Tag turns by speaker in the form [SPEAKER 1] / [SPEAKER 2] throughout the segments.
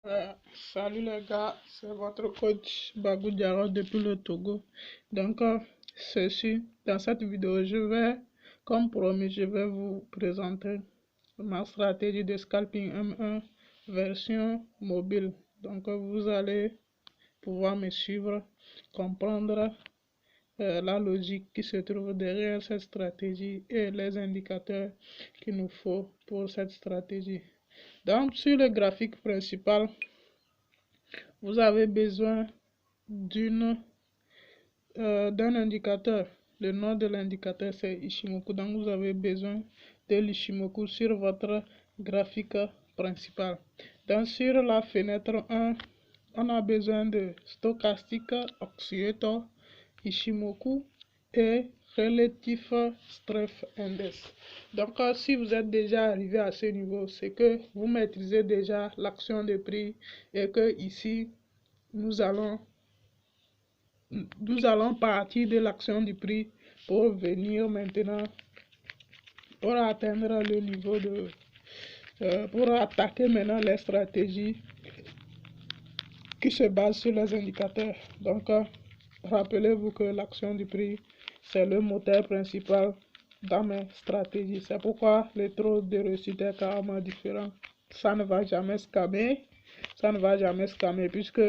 [SPEAKER 1] Euh, Salut les gars, c'est votre coach Bagou Diarra depuis le Togo. Donc, dans cette vidéo, comme promis, je vais vous présenter ma stratégie de scalping M1 version mobile. Donc, vous allez pouvoir me suivre, comprendre la logique qui se trouve derrière cette stratégie et les indicateurs qu'il nous faut pour cette stratégie. Donc, sur le graphique principal, vous avez besoin d'un indicateur. Le nom de l'indicateur c'est Ichimoku. Donc vous avez besoin de l'Ichimoku sur votre graphique principal. Donc sur la fenêtre 1, on a besoin de Stochastic Oscillator, Ichimoku et Relative Strength Index. Donc si vous êtes déjà arrivé à ce niveau, c'est que vous maîtrisez déjà l'action de prix et que ici nous allons partir de l'action du prix pour venir maintenant pour atteindre le niveau de pour attaquer maintenant les stratégies qui se basent sur les indicateurs. Donc rappelez-vous que l'action du prix c'est le moteur principal dans mes stratégies. C'est pourquoi le taux de réussite est carrément différent. Ça ne va jamais scammer, puisque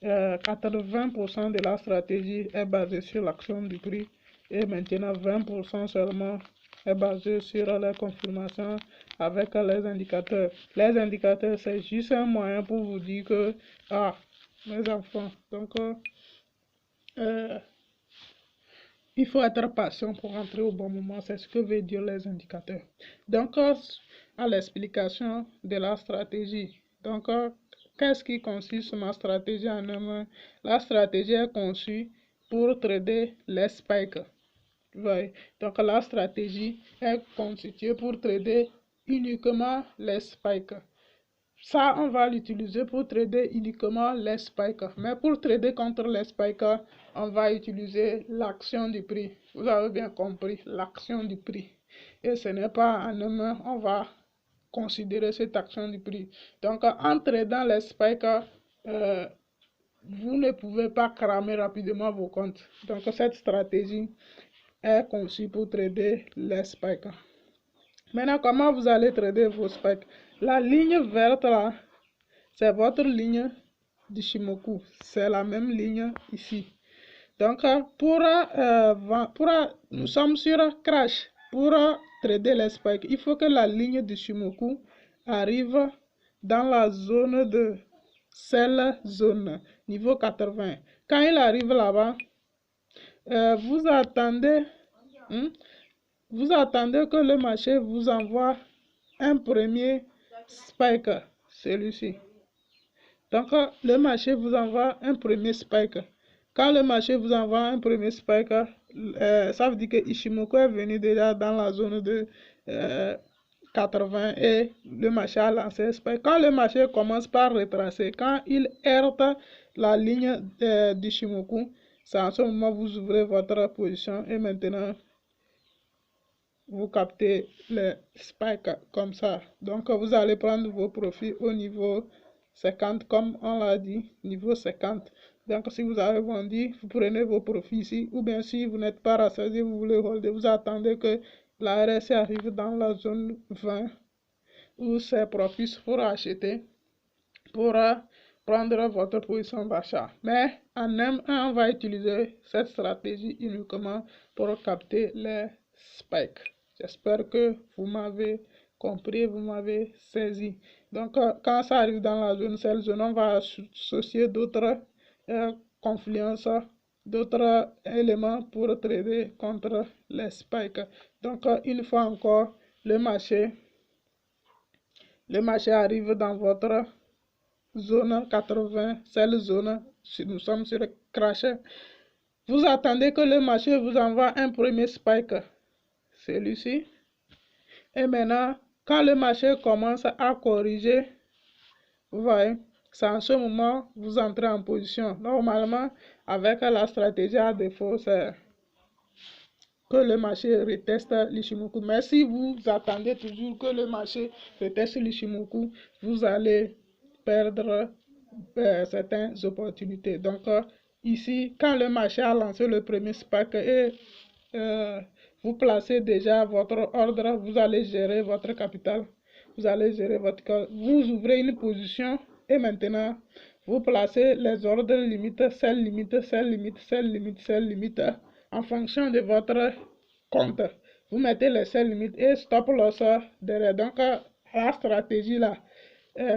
[SPEAKER 1] 80% de la stratégie est basée sur l'action du prix et maintenant 20% seulement est basé sur la confirmation avec les indicateurs. Les indicateurs, c'est juste un moyen pour vous dire que, mes enfants, donc il faut être patient pour rentrer au bon moment, c'est ce que veut dire les indicateurs. Donc, à l'explication de la stratégie. Donc, qu'est-ce qui consiste ma stratégie en un? La stratégie est conçue pour trader les spikes. Ouais. Donc, la stratégie est constituée pour trader uniquement les spikes. Ça, on va l'utiliser pour trader uniquement les spikes. Mais pour trader contre les spikes, on va utiliser l'action du prix. Vous avez bien compris, l'action du prix. Et ce n'est pas en main, on va considérer cette action du prix. Donc, en tradant les spikes, vous ne pouvez pas cramer rapidement vos comptes. Donc, cette stratégie est conçue pour trader les spikes. Maintenant, comment vous allez trader vos spikes? La ligne verte là, c'est votre ligne d'Ichimoku. C'est la même ligne ici. Donc, nous sommes sur Crash. Pour trader les spikes, il faut que la ligne d'Ichimoku arrive dans la zone de celle zone, niveau 80. Quand il arrive là-bas, vous attendez que le marché vous envoie un premier spike, celui-ci. Donc, le marché vous envoie un premier spike. Quand le marché vous envoie un premier spike, ça veut dire que Ichimoku est venu déjà dans la zone de 80 et le marché a lancé un spike. Quand le marché commence par retracer, quand il heurte la ligne d'Ichimoku, c'est en ce moment que vous ouvrez votre position et maintenant vous captez les spikes comme ça. Donc, vous allez prendre vos profits au niveau 50, comme on l'a dit, niveau 50. Donc, si vous avez vendu, vous prenez vos profits ici. Ou bien, si vous n'êtes pas rassasié, vous voulez holder, vous attendez que la RSI arrive dans la zone 20 où ces profits seront achetés pour prendre votre position d'achat. Mais en M1, on va utiliser cette stratégie uniquement pour capter les spikes. J'espère que vous m'avez compris, vous m'avez saisi. Donc, quand ça arrive dans la zone, cette zone, on va associer d'autres confluences, d'autres éléments pour trader contre les spikes. Donc, une fois encore, le marché arrive dans votre zone 80, celle zone, si nous sommes sur le crash. Vous attendez que le marché vous envoie un premier spike, celui-ci. Et maintenant, quand le marché commence à corriger, vous voyez, c'est en ce moment que vous entrez en position. Normalement, avec la stratégie à défaut, c'est que le marché reteste l'Ichimoku. Mais si vous attendez toujours que le marché reteste l'Ichimoku, vous allez perdre certaines opportunités. Donc, ici, quand le marché a lancé le premier spike et vous placez déjà votre ordre, vous allez gérer votre capital, vous allez gérer vous ouvrez une position et maintenant, vous placez les ordres limites, sell limite, sell limite, sell limite, sell limite en fonction de votre compte. Vous mettez les sell limites et stop loss derrière. Donc, la stratégie là,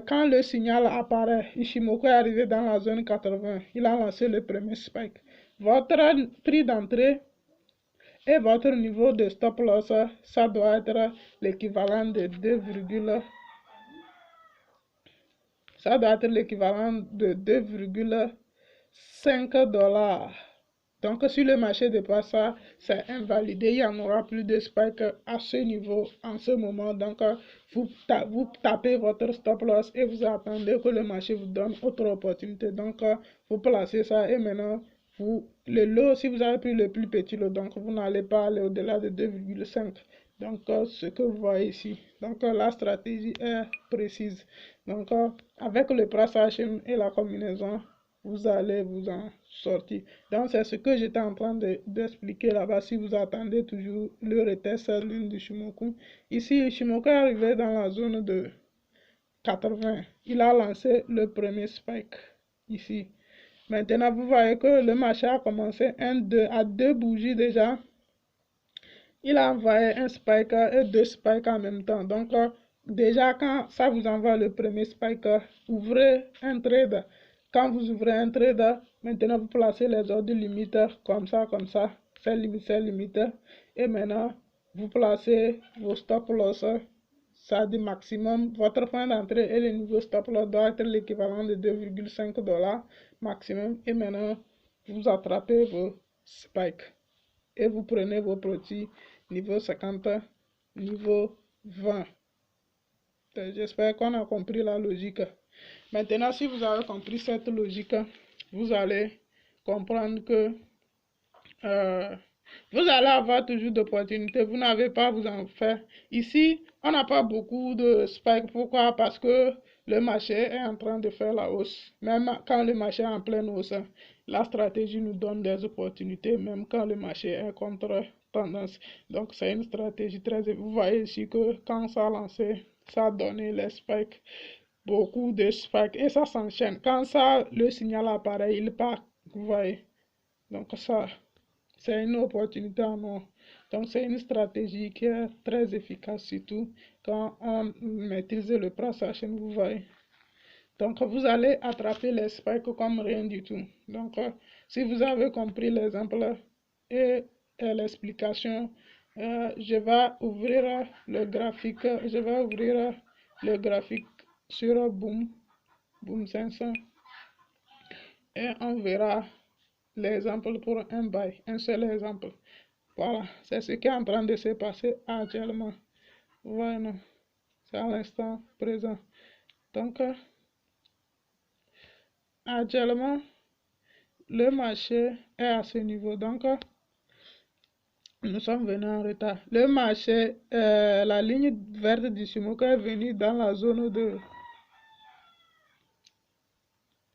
[SPEAKER 1] quand le signal apparaît, Ishimoku est arrivé dans la zone 80, il a lancé le premier spike. Votre prix d'entrée et votre niveau de stop loss, ça doit être l'équivalent de 2,5 $. Donc, si le marché dépasse ça, c'est invalidé. Il n'y en aura plus de spike à ce niveau en ce moment. Donc, vous tapez votre stop loss et vous attendez que le marché vous donne autre opportunité. Donc, vous placez ça et maintenant, le lot, si vous avez pris le plus petit lot, donc vous n'allez pas aller au-delà de 2,5. Donc, ce que vous voyez ici. Donc, la stratégie est précise. Donc, avec le price action et la combinaison, vous allez vous en sortir. Donc, c'est ce que j'étais en train d'expliquer là-bas. Si vous attendez toujours le retest lune du Shimoku. Ici, Shimoku est arrivé dans la zone de 80. Il a lancé le premier spike ici. Maintenant, vous voyez que le marché a commencé à deux bougies déjà. Il a envoyé un spike et deux spikes en même temps. Donc, déjà, quand ça vous envoie le premier spike, ouvrez un trade. Quand vous ouvrez un trade, maintenant vous placez les ordres limites comme ça, c'est limite. Et maintenant, vous placez vos stop loss. Ça dit maximum. Votre point d'entrée et le niveau stop loss doit être l'équivalent de 2,5 $ maximum. Et maintenant, vous attrapez vos spikes. Et vous prenez vos produits niveau 50, niveau 20. J'espère qu'on a compris la logique. Maintenant, si vous avez compris cette logique, vous allez comprendre que vous allez avoir toujours d'opportunités. Vous n'avez pas à vous en faire. Ici, on n'a pas beaucoup de spike. Pourquoi? Parce que le marché est en train de faire la hausse. Même quand le marché est en pleine hausse, la stratégie nous donne des opportunités, même quand le marché est contre tendance. Donc, c'est une stratégie très... Vous voyez ici que quand ça a lancé, ça a donné les spikes, beaucoup de spikes, et ça s'enchaîne. Quand ça, le signal apparaît, il part. Vous voyez? Donc, ça... c'est une opportunité en or. Donc, c'est une stratégie qui est très efficace, surtout quand on maîtrise le price action, vous voyez. Donc, vous allez attraper les spikes comme rien du tout. Donc, si vous avez compris l'exemple et l'explication, je vais ouvrir le graphique. Je vais ouvrir le graphique sur Boom 500 et on verra l'exemple pour un buy, un seul exemple. Voilà, c'est ce qui est en train de se passer actuellement. Voilà, c'est à l'instant présent. Donc, actuellement, le marché est à ce niveau. Donc, nous sommes venus en retard. Le marché, la ligne verte du Shimoku est venue dans la zone de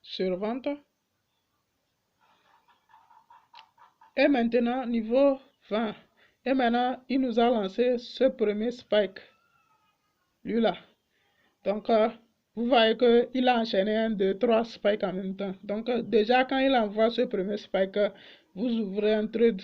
[SPEAKER 1] survente. Et maintenant, niveau 20. Et maintenant, il nous a lancé ce premier spike. Lui là. Donc, vous voyez qu'il a enchaîné 1, 2, 3 spikes en même temps. Donc, déjà, quand il envoie ce premier spike, vous ouvrez un trade.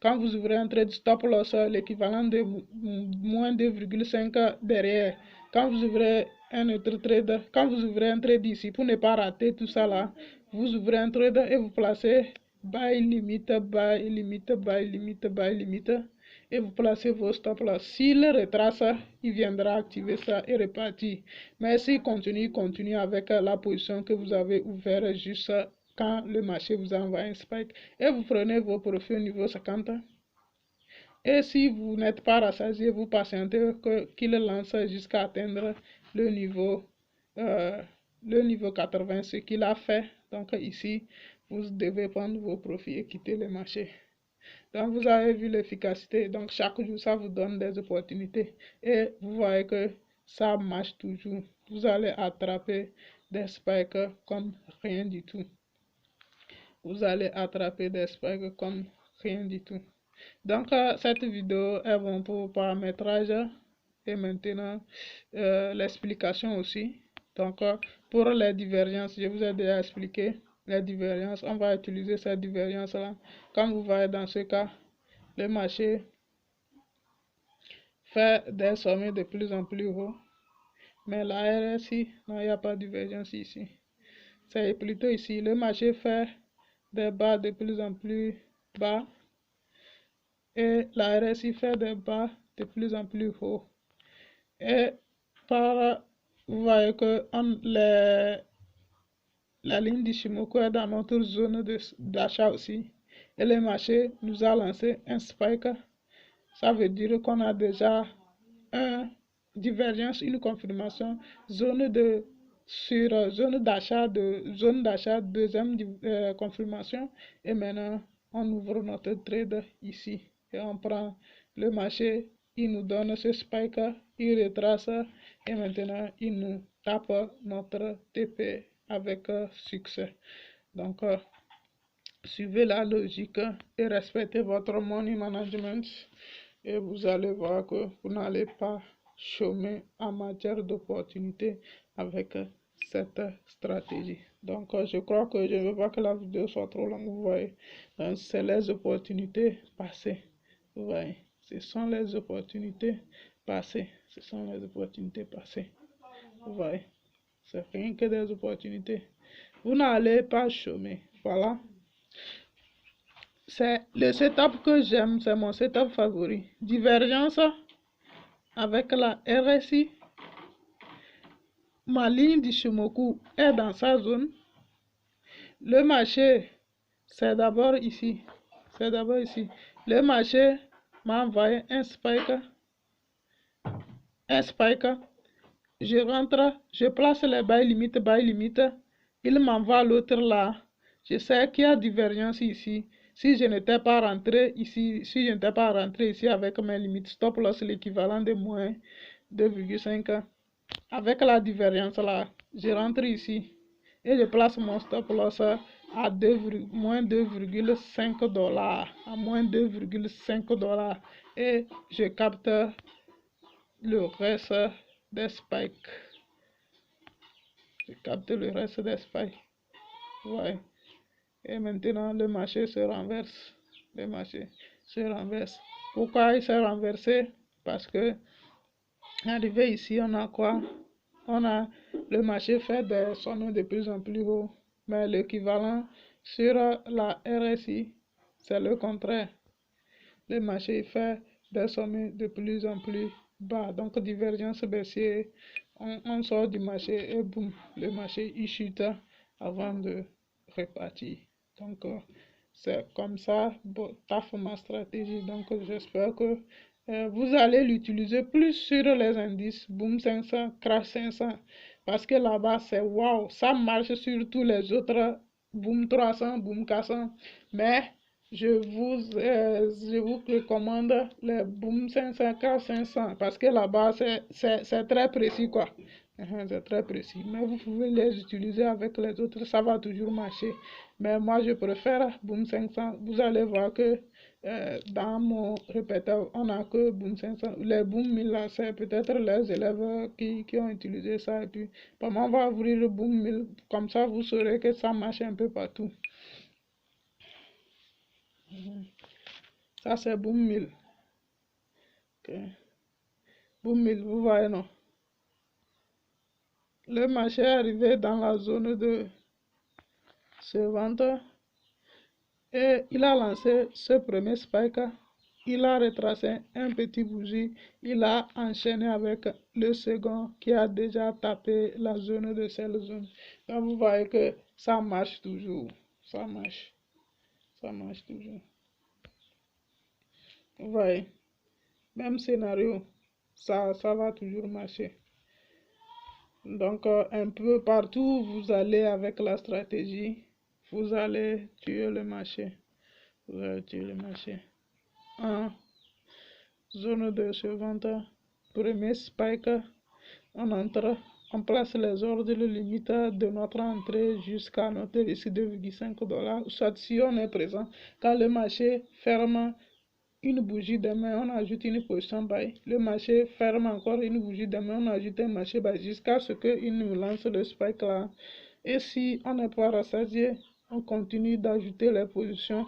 [SPEAKER 1] Quand vous ouvrez un trade, stop loss, l'équivalent de moins 2,5 derrière. Quand vous ouvrez un autre trade, quand vous ouvrez un trade ici, pour ne pas rater tout ça là, vous ouvrez un trade et vous placez buy limite, buy limite, buy limite, buy limite. Et vous placez vos stop loss. S'il retrace, il viendra activer ça et repartir. Mais s'il continue avec la position que vous avez ouverte juste quand le marché vous envoie un spike. Et vous prenez vos profits au niveau 50. Et si vous n'êtes pas rassasié, vous patientez qu'il lance jusqu'à atteindre le niveau 80, ce qu'il a fait. Donc ici, vous devez prendre vos profits et quitter le marché. Donc, vous avez vu l'efficacité. Donc, chaque jour, ça vous donne des opportunités. Et vous voyez que ça marche toujours. Vous allez attraper des spikes comme rien du tout. Vous allez attraper des spikes comme rien du tout. Donc, cette vidéo est bon pour paramétrage et maintenant l'explication aussi. Donc, pour les divergences, je vous ai déjà expliqué les divergences. On va utiliser cette divergence-là. Comme vous voyez dans ce cas, le marché fait des sommets de plus en plus hauts. Mais la RSI, non, il n'y a pas de divergence ici. C'est plutôt ici. Le marché fait des bas de plus en plus bas. Et la RSI fait des bas de plus en plus hauts. Et vous voyez que la ligne d'Ishimoku est dans notre zone d'achat aussi. Et le marché nous a lancé un spike. Ça veut dire qu'on a déjà une divergence, une confirmation, zone d'achat, deuxième confirmation. Et maintenant, on ouvre notre trade ici. Et on prend le marché, il nous donne ce spike, il retrace et maintenant il nous tape notre TP avec succès. Donc, suivez la logique et respectez votre money management et vous allez voir que vous n'allez pas chômer en matière d'opportunités avec cette stratégie. Donc, je crois que je ne veux pas que la vidéo soit trop longue, vous voyez. Donc, c'est les opportunités passées. Vous voyez, ce sont les opportunités passées. Ce sont les opportunités passées. Vous voyez, c'est rien que des opportunités. Vous n'allez pas chômer. Voilà. C'est le setup que j'aime, c'est mon setup favori. Divergence avec la RSI. Ma ligne d'Ishimoku est dans sa zone. Le marché, c'est d'abord ici. C'est d'abord ici. Le marché m'a envoyé un spike. Je rentre, je place les buy limite. Il m'envoie l'autre là. Je sais qu'il y a divergence ici. Si je n'étais pas rentré ici, avec mes limites stop loss, l'équivalent de moins 2,5. Avec la divergence là, je rentre ici et je place mon stop loss à moins 2,5 $. À moins 2,5 $ et je capte le reste des spikes. Je capte le reste des spikes. Ouais. Et maintenant, le marché se renverse. Le marché se renverse. Pourquoi il s'est renversé? Parce que, arrivé ici, on a quoi? On a le marché fait des sommets de plus en plus hauts. Mais l'équivalent sur la RSI, c'est le contraire. Le marché fait des sommets de plus en plus bas. Donc, divergence baissière. On sort du marché et boum, le marché il chute avant de repartir. Donc, c'est comme ça, taf ma stratégie. Donc, j'espère que vous allez l'utiliser plus sur les indices Boom 500, Crash 500. Parce que là-bas, c'est wow, ça marche sur tous les autres Boom 300, Boom 400. Mais je vous recommande les Boom 500, Crash 500. Parce que là-bas, c'est très précis, quoi. C'est très précis. Mais vous pouvez les utiliser avec les autres, ça va toujours marcher. Mais moi, je préfère Boom 500. Vous allez voir que dans mon répéteur, on n'a que Boom 500. Les Boom 1000, là, c'est peut-être les élèves qui ont utilisé ça. Et puis, on va ouvrir le Boom 1000. Comme ça, vous saurez que ça marche un peu partout. Ça, c'est Boom 1000. Okay. Boom 1000, vous voyez, non? Le marché est arrivé dans la zone de ce vente et il a lancé ce premier spike. Il a retracé un petit bougie. Il a enchaîné avec le second qui a déjà tapé la zone de cette zone. Donc vous voyez que ça marche toujours. Ça marche. Ça marche toujours. Vous voyez. Même scénario. Ça va toujours marcher. Donc, un peu partout, vous allez avec la stratégie, vous allez tuer le marché. Vous allez tuer le marché. En zone de ce vente, premier spike, on entre on place les ordres limites de notre entrée jusqu'à notre risque de 2,5 $. Soit si on est présent, quand le marché ferme une bougie demain, on ajoute une position buy. Le marché ferme encore une bougie demain, on ajoute un marché buy jusqu'à ce qu'il nous lance le spike là. Et si on n'est pas rassasié, on continue d'ajouter les positions.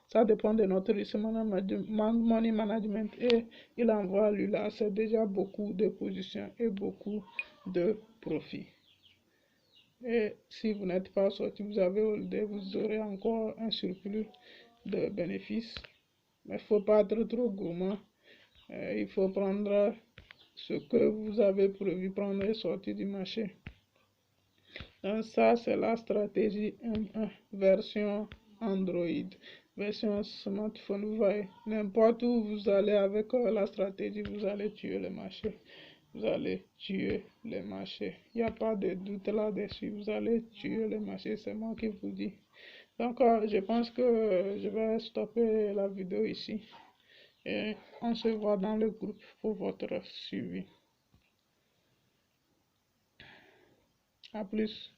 [SPEAKER 1] Ça dépend de notre risk money management et il envoie lui là, c'est déjà beaucoup de positions et beaucoup de profits. Et si vous n'êtes pas sorti, vous avez holdé, vous aurez encore un surplus de bénéfices. Mais il ne faut pas être trop gourmand. Il faut prendre ce que vous avez prévu prendre et sortir du marché. Donc ça, c'est la stratégie M1 version Android, version smartphone. Vous voyez, n'importe où vous allez avec la stratégie, vous allez tuer le marché. Vous allez tuer le marché. Il n'y a pas de doute là-dessus. Vous allez tuer le marché, c'est moi qui vous dis. Donc, je pense que je vais stopper la vidéo ici. Et on se voit dans le groupe pour votre suivi. À plus.